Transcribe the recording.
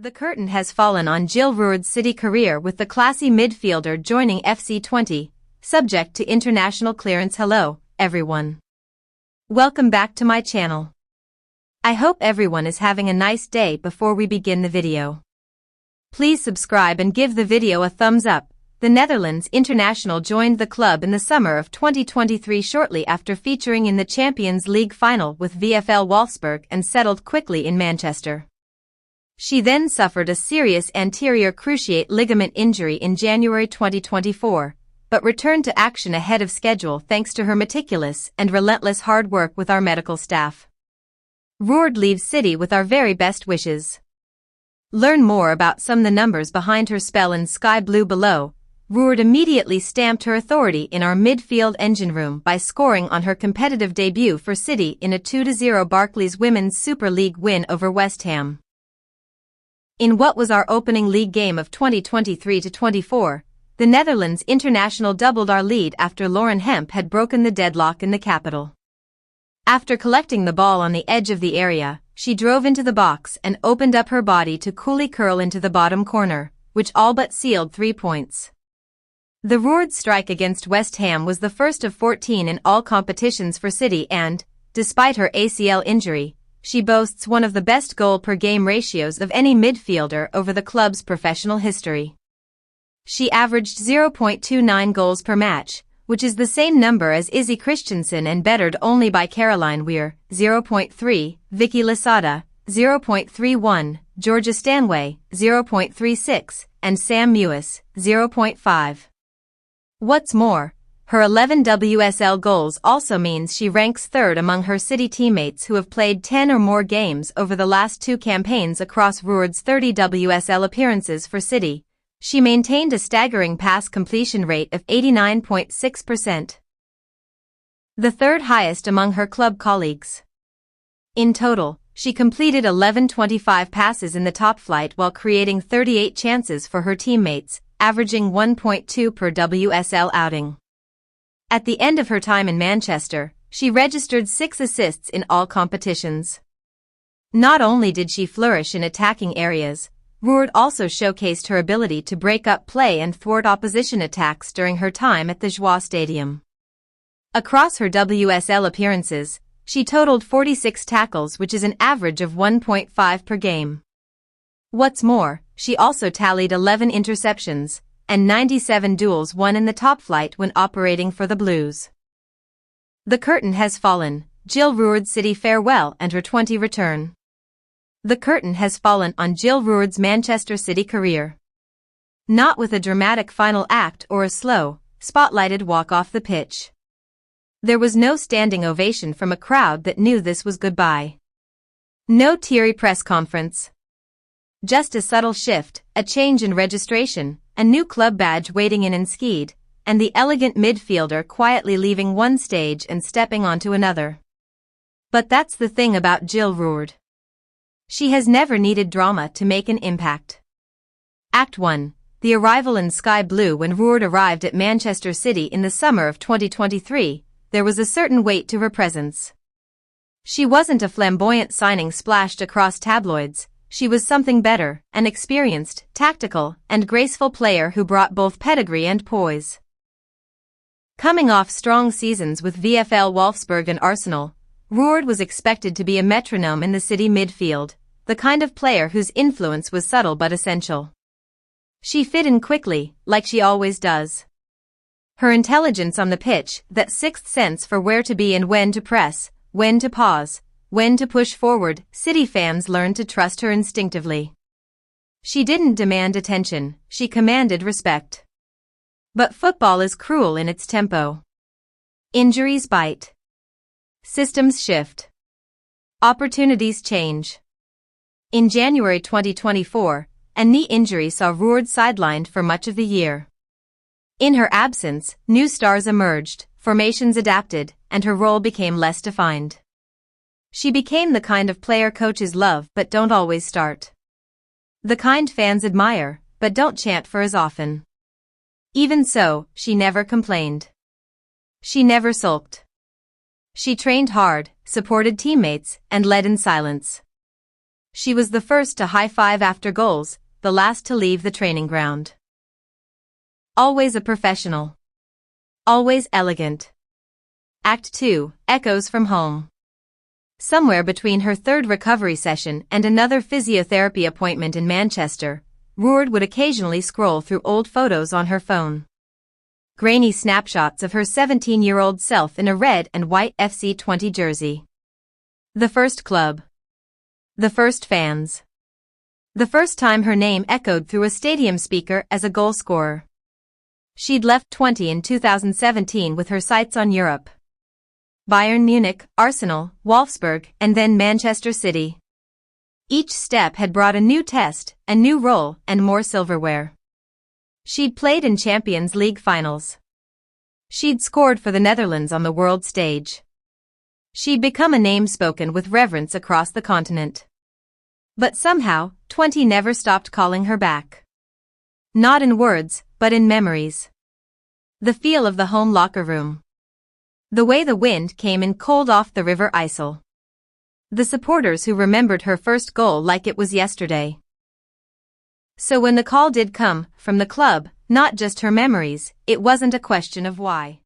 The curtain has fallen on Jill Roord's City career, with the classy midfielder joining FC20, subject to international clearance. Hello, everyone. Welcome back to my channel. I hope everyone is having a nice day. Before we begin the video, please subscribe and give the video a thumbs up. The Netherlands international joined the club in the summer of 2023 shortly after featuring in the Champions League final with VfL Wolfsburg and settled quickly in Manchester. She then suffered a serious anterior cruciate ligament injury in January 2024, but returned to action ahead of schedule thanks to her meticulous and relentless hard work with our medical staff. Roord leaves City with our very best wishes. Learn more about some of the numbers behind her spell in sky blue below. Roord immediately stamped her authority in our midfield engine room by scoring on her competitive debut for City in a 2-0 Barclays Women's Super League win over West Ham. In what was our opening league game of 2023-24, the Netherlands international doubled our lead after Lauren Hemp had broken the deadlock in the capital. After collecting the ball on the edge of the area, she drove into the box and opened up her body to coolly curl into the bottom corner, which all but sealed 3 points. The Roord strike against West Ham was the first of 14 in all competitions for City and, despite her ACL injury, she boasts one of the best goal-per-game ratios of any midfielder over the club's professional history. She averaged 0.29 goals per match, which is the same number as Izzy Christiansen and bettered only by Caroline Weir, 0.3, Vicky Losada, 0.31, Georgia Stanway, 0.36, and Sam Mewis, 0.5. What's more, her 11 WSL goals also means she ranks third among her City teammates who have played 10 or more games over the last 2 campaigns. Across Roord's 30 WSL appearances for City, she maintained a staggering pass completion rate of 89.6%, the third highest among her club colleagues. In total, she completed 1125 passes in the top flight while creating 38 chances for her teammates, averaging 1.2 per WSL outing. At the end of her time in Manchester, she registered 6 assists in all competitions. Not only did she flourish in attacking areas, Roord also showcased her ability to break up play and thwart opposition attacks during her time at the Joie Stadium. Across her WSL appearances, she totaled 46 tackles, which is an average of 1.5 per game. What's more, she also tallied 11 interceptions and 97 duels won in the top flight when operating for the Blues. The curtain has fallen. Jill Roord City farewell and her 20 return. The curtain has fallen on Jill Roord's Manchester City career. Not with a dramatic final act or a slow, spotlighted walk off the pitch. There was no standing ovation from a crowd that knew this was goodbye. No teary press conference. Just a subtle shift, a change in registration, a new club badge waiting in Enschede, and the elegant midfielder quietly leaving one stage and stepping onto another. But that's the thing about Jill Roord. She has never needed drama to make an impact. Act 1. The arrival in sky blue. When Roord arrived at Manchester City in the summer of 2023, there was a certain weight to her presence. She wasn't a flamboyant signing splashed across tabloids. She was something better, an experienced, tactical, and graceful player who brought both pedigree and poise. Coming off strong seasons with VfL Wolfsburg and Arsenal, Roord was expected to be a metronome in the City midfield, the kind of player whose influence was subtle but essential. She fit in quickly, like she always does. Her intelligence on the pitch, that sixth sense for where to be and when to press, when to pause, when to push forward, City fans learned to trust her instinctively. She didn't demand attention, she commanded respect. But football is cruel in its tempo. Injuries bite. Systems shift. Opportunities change. In January 2024, a knee injury saw Roord sidelined for much of the year. In her absence, new stars emerged, formations adapted, and her role became less defined. She became the kind of player coaches love but don't always start. The kind fans admire, but don't chant for as often. Even so, she never complained. She never sulked. She trained hard, supported teammates, and led in silence. She was the first to high-five after goals, the last to leave the training ground. Always a professional. Always elegant. Act 2, Echoes from Home. Somewhere between her third recovery session and another physiotherapy appointment in Manchester, Roord would occasionally scroll through old photos on her phone. Grainy snapshots of her 17-year-old self in a red and white FC20 jersey. The first club. The first fans. The first time her name echoed through a stadium speaker as a goal scorer. She'd left 20 in 2017 with her sights on Europe. Bayern Munich, Arsenal, Wolfsburg, and then Manchester City. Each step had brought a new test, a new role, and more silverware. She'd played in Champions League finals. She'd scored for the Netherlands on the world stage. She'd become a name spoken with reverence across the continent. But somehow, 20 never stopped calling her back. Not in words, but in memories. The feel of the home locker room. The way the wind came in cold off the River Isle. The supporters who remembered her first goal like it was yesterday. So when the call did come, from the club, not just her memories, it wasn't a question of why.